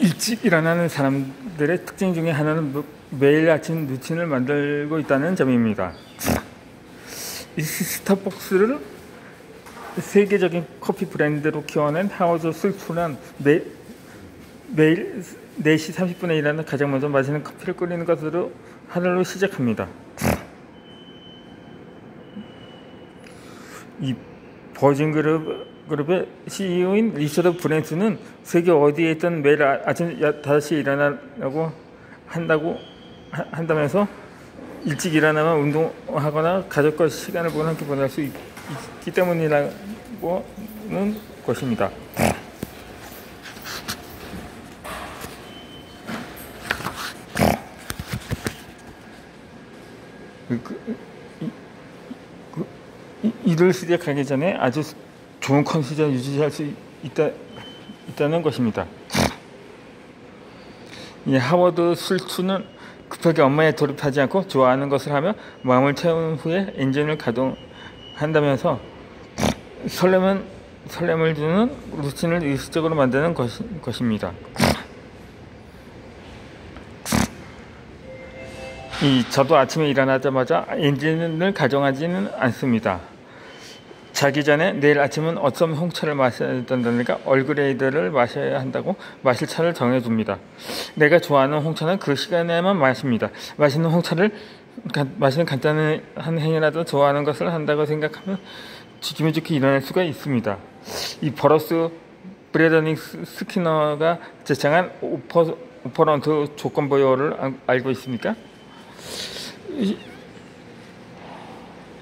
일찍 일어나는 사람들의 특징 중에 하나는 매일 아침 루틴을 만들고 있다는 점입니다. 이 스타벅스를 세계적인 커피 브랜드로 키워낸 하워드 술투는 매일 4시 30분에 일어나 가장 먼저 마시는 커피를 끓이는 것으로 하루를 시작합니다. 이 버진그룹의 CEO인 리처드 브랜슨은 세계 어디에 있든 매일 아침 5시에 일어나라고 한다면서 일찍 일어나면 운동하거나 가족과 시간을 함께 보낼 수 있기 때문이라는 것입니다. 일을 시작하기 전에 아주 좋은 컨디션을 유지할 수 있다는 것입니다. 이 하워드 술투는 급하게 업무에 돌입하지 않고 좋아하는 것을 하며 마음을 채운 후에 엔진을 가동한다면서 설렘을 주는 루틴을 의식적으로 만드는 것입니다. 저도 아침에 일어나자마자 엔진을 가동하지는 않습니다. 자기 전에 내일 아침은 어떤 홍차를 마셔야 된다니까 얼그레이드를 마셔야 한다고 마실 차를 정해줍니다. 내가 좋아하는 홍차는 그 시간에만 마십니다. 마시는 간단한 행위라도 좋아하는 것을 한다고 생각하면 기분 좋게 일어날 수가 있습니다. 이 버러스 브래더닝 스키너가 제창한 오퍼런트 조건부여를 알고 있습니까?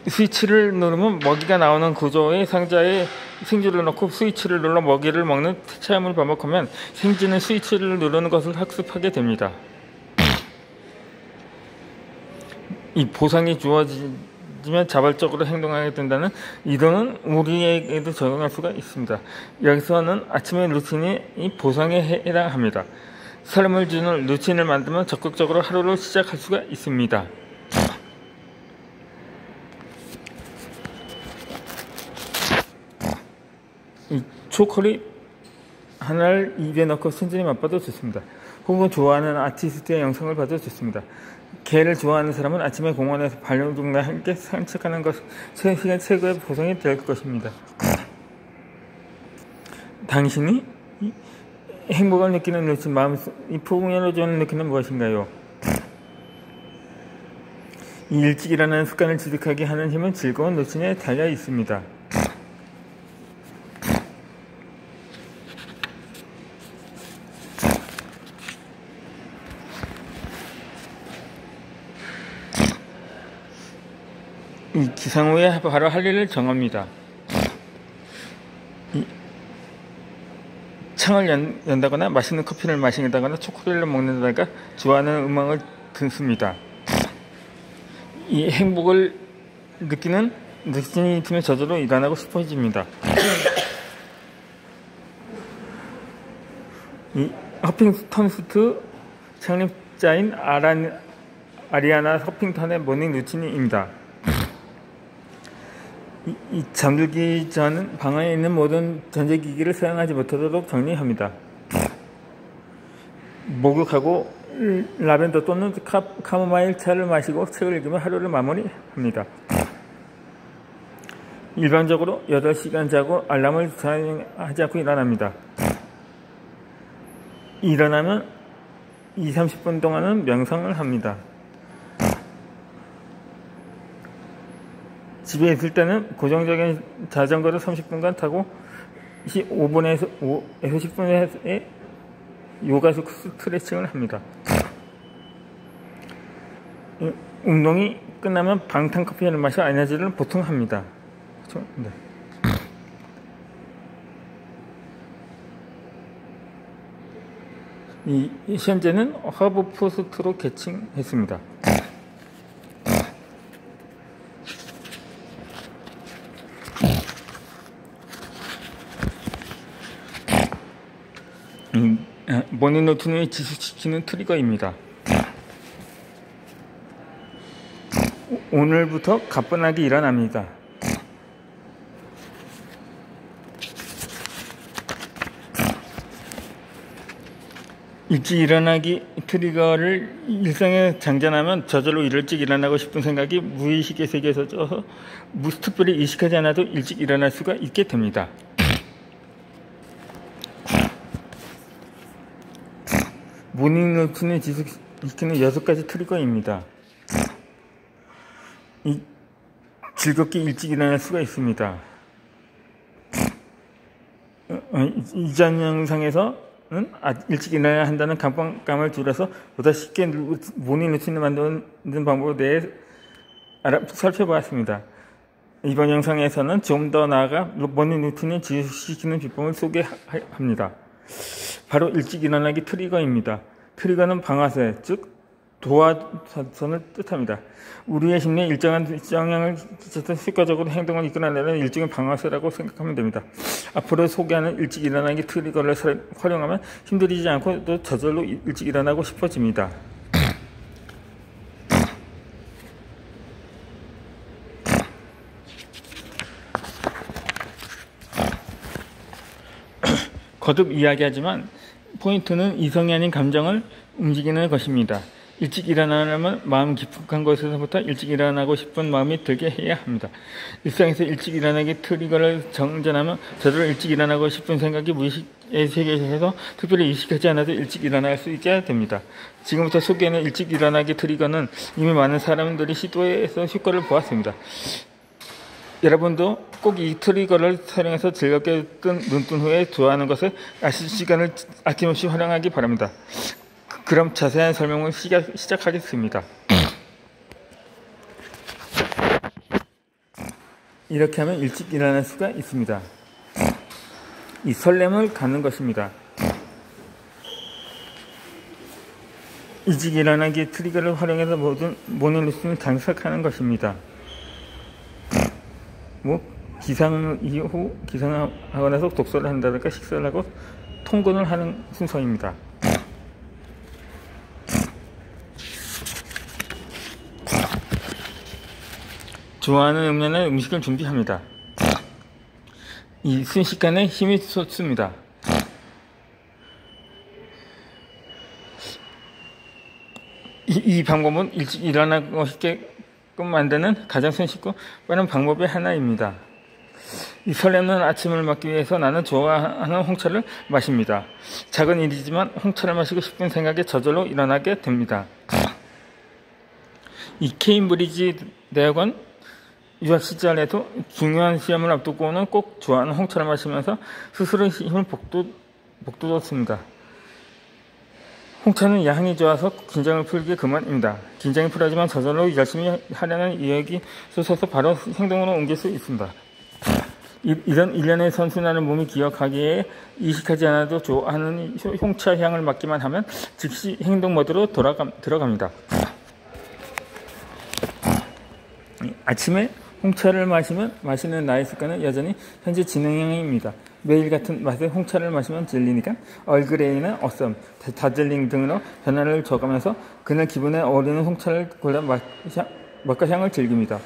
스위치를 누르면 먹이가 나오는 구조의 상자에 생쥐를 넣고 스위치를 눌러 먹이를 먹는 체험을 반복하면 생쥐는 스위치를 누르는 것을 학습하게 됩니다. 이 보상이 주어지면 자발적으로 행동하게 된다는 이론은 우리에게도 적용할 수가 있습니다. 여기서는 아침의 루틴이 이 보상에 해당합니다. 설렘을 주는 루틴을 만들면 적극적으로 하루를 시작할 수가 있습니다. 이 초콜릿 하나를 입에 넣고 천천히 맛봐도 좋습니다. 혹은 좋아하는 아티스트의 영상을 봐도 좋습니다. 개를 좋아하는 사람은 아침에 공원에서 반려동물과 함께 산책하는 것 최고의 보상이 될 것입니다. 당신이 행복을 느끼는 루틴, 이 포근함을 주는 느낌은 무엇인가요? 이 일찍 일어나는 습관을 지득하게 하는 힘은 즐거운 루틴에 달려 있습니다. 이 기상 후에 바로 할 일을 정합니다. 창을 연다거나 맛있는 커피를 마신다거나 초콜릿을 먹는다거나 좋아하는 음악을 듣습니다. 이 행복을 느끼는 루틴이 있으면 저절로 일어나고 싶어집니다. 이 허핑턴스트 창립자인 아리아나 허핑턴의 모닝 루틴입니다. 잠들기 전 방 안에 있는 모든 전자기기를 사용하지 못하도록 정리합니다. 목욕하고 라벤더 또는 카모마일 차를 마시고 책을 읽으며 하루를 마무리합니다. 일반적으로 8시간 자고 알람을 사용하지 않고 일어납니다. 일어나면 20-30분 동안은 명상을 합니다. 집에 있을 때는 고정적인 자전거를 30분간 타고 5분에서 10분의 요가 스트레칭을 합니다. 운동이 끝나면 방탄커피를 마셔 에너지를 보충합니다. 네. 현재는 허브 포스트로 개칭했습니다. 모닝 루틴을 지속시키는 트리거입니다. 오늘부터 가뿐하게 일어납니다. 일찍 일어나기 트리거를 일상에 장전하면 저절로 일찍 일어나고 싶은 생각이 무의식의 세계에서 쪄서 특별히 의식하지 않아도 일찍 일어날 수가 있게 됩니다. 모닝 루틴을 지속시키는 6가지 트리거입니다. 즐겁게 일찍 일어날 수가 있습니다. 이전 영상에서는 일찍 일어나야 한다는 강박감을 줄여서 보다 쉽게 모닝 루틴을 만드는 방법에 대해 살펴보았습니다. 이번 영상에서는 좀 더 나아가 모닝 루틴을 지속시키는 비법을 소개합니다. 바로 일찍 일어나기 트리거입니다. 트리거는 방아쇠, 즉 도화선을 뜻합니다. 우리의 심리에 일정한 영향을 끼쳐서 효과적으로 행동을 이끌어내는 일종의 방아쇠라고 생각하면 됩니다. 앞으로 소개하는 일찍 일어나기 트리거를 활용하면 힘들이지 않고 또 저절로 일찍 일어나고 싶어집니다. 거듭 이야기하지만 포인트는 이성이 아닌 감정을 움직이는 것입니다. 일찍 일어나려면 마음 깊숙한 곳에서부터 일찍 일어나고 싶은 마음이 들게 해야 합니다. 일상에서 일찍 일어나기 트리거를 정전하면 저절로 일찍 일어나고 싶은 생각이 무의식의 세계에서 특별히 의식하지 않아도 일찍 일어날 수 있게 됩니다. 지금부터 소개하는 일찍 일어나기 트리거는 이미 많은 사람들이 시도해서 효과를 보았습니다. 여러분도 꼭 이 트리거를 사용해서 즐겁게 눈 뜬 후에 좋아하는 것을 아실 시간을 아낌없이 활용하기 바랍니다. 그럼 자세한 설명을 시작하겠습니다. 이렇게 하면 일찍 일어날 수가 있습니다. 이 설렘을 갖는 것입니다. 일찍 일어나기 트리거를 활용해서 모든 모닝 루틴을 장착하는 것입니다. 기상하고 나서 독서를 한다든가 식사를 하고 통근을 하는 순서입니다. 좋아하는 음료나 음식을 준비합니다. 이 순식간에 힘이 솟습니다. 이 방법은 일찍 일어나고 싶게끔 만드는 가장 손쉽고 빠른 방법의 하나입니다. 이 설레는 아침을 맞기 위해서 나는 좋아하는 홍차를 마십니다. 작은 일이지만 홍차를 마시고 싶은 생각에 저절로 일어나게 됩니다. 이 케임브리지 대학원 유학 시절에도 중요한 시험을 앞두고는 꼭 좋아하는 홍차를 마시면서 스스로 힘을 북돋았습니다. 홍차는 향이 좋아서 긴장을 풀기에 그만입니다. 긴장이 풀어지만 저절로 열심히 하려는 의욕이 솟아서 바로 행동으로 옮길 수 있습니다. 이런 일련의 선순환을 몸이 기억하기에 의식하지 않아도 좋아하는 홍차 향을 맡기만 하면 즉시 행동 모드로 들어갑니다. 아침에 홍차를 마시는 나의 습관은 여전히 현재 진행형입니다. 매일 같은 맛의 홍차를 마시면 질리니까 얼그레이나 어썸, 다즐링 등으로 변화를 줘가면서 그날 기분에 어울리는 홍차를 골라 맛과 향을 즐깁니다.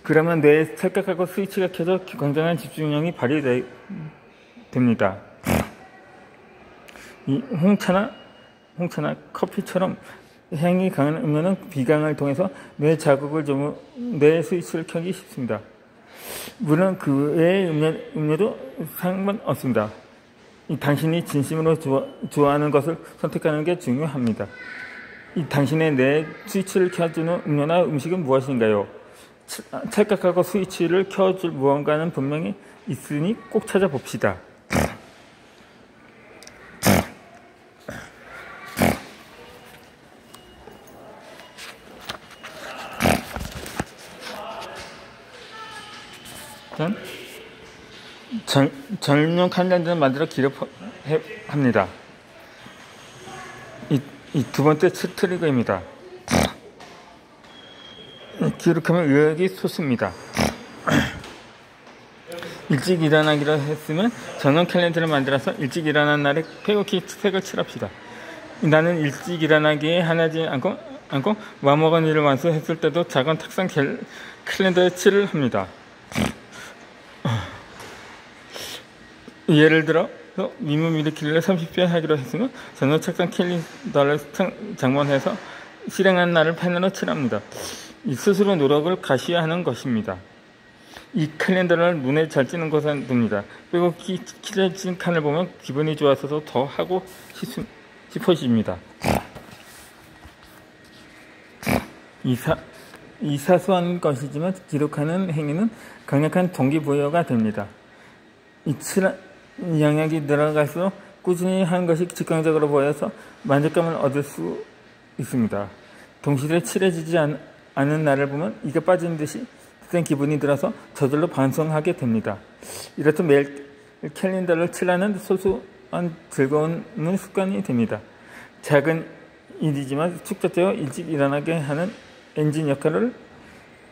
그러면 뇌에 찰칵하고 스위치가 켜져 굉장한 집중력이 발휘됩니다. 이 홍차나 커피처럼 향이 강한 음료는 비강을 통해서 뇌 자극을 주면 뇌 스위치를 켜기 쉽습니다. 물론 그 외의 음료도 상관없습니다. 당신이 진심으로 좋아하는 것을 선택하는 게 중요합니다. 당신의 뇌 스위치를 켜주는 음료나 음식은 무엇인가요? 찰칵하고 스위치를 켜줄 무언가는 분명히 있으니 꼭 찾아봅시다. 전용 칼렌더를 만들어 기록합니다. 이 두 번째 트리거입니다. 기록하면 의욕이 솟습니다. 일찍 일어나기로 했으면 전용 캘린더를 만들어서 일찍 일어난 날에 빼곡히 색을 칠합시다. 나는 일찍 일어나기에 하나지 않고 마음먹은 일을 완수했을 때도 작은 탁상 캘린더에 칠을 합니다. 예를 들어 임무 일으키기를 30회 하기로 했으며 저는 책상 캘린더를 장만해서 실행한 날을 펜으로 칠합니다. 이 스스로 노력을 가시화하는 것입니다. 이 캘린더를 눈에 잘 띄는 것은 듭니다. 그리고 칠해진 칸을 보면 기분이 좋아서 더 하고 싶어집니다. 이 사소한 것이지만 기록하는 행위는 강력한 동기부여가 됩니다. 이 칠한 영역이 들어갈수록 꾸준히 하는 것이 직관적으로 보여서 만족감을 얻을 수 있습니다. 동시에 칠해지지 않은 날을 보면 이가 빠진 듯이 된 기분이 들어서 저절로 반성하게 됩니다. 이렇듯 매일 캘린더를 칠하는 소소한 즐거움은 습관이 됩니다. 작은 일이지만 축적되어 일찍 일어나게 하는 엔진 역할을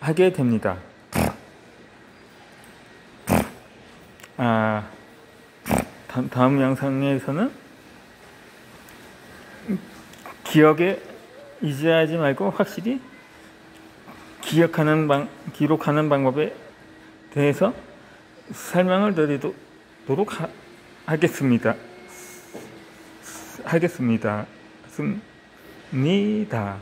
하게 됩니다. 다음 영상에서는 기억에 의지하지 말고 확실히 기록하는 방법에 대해서 설명을 드리도록 하겠습니다. 습니다.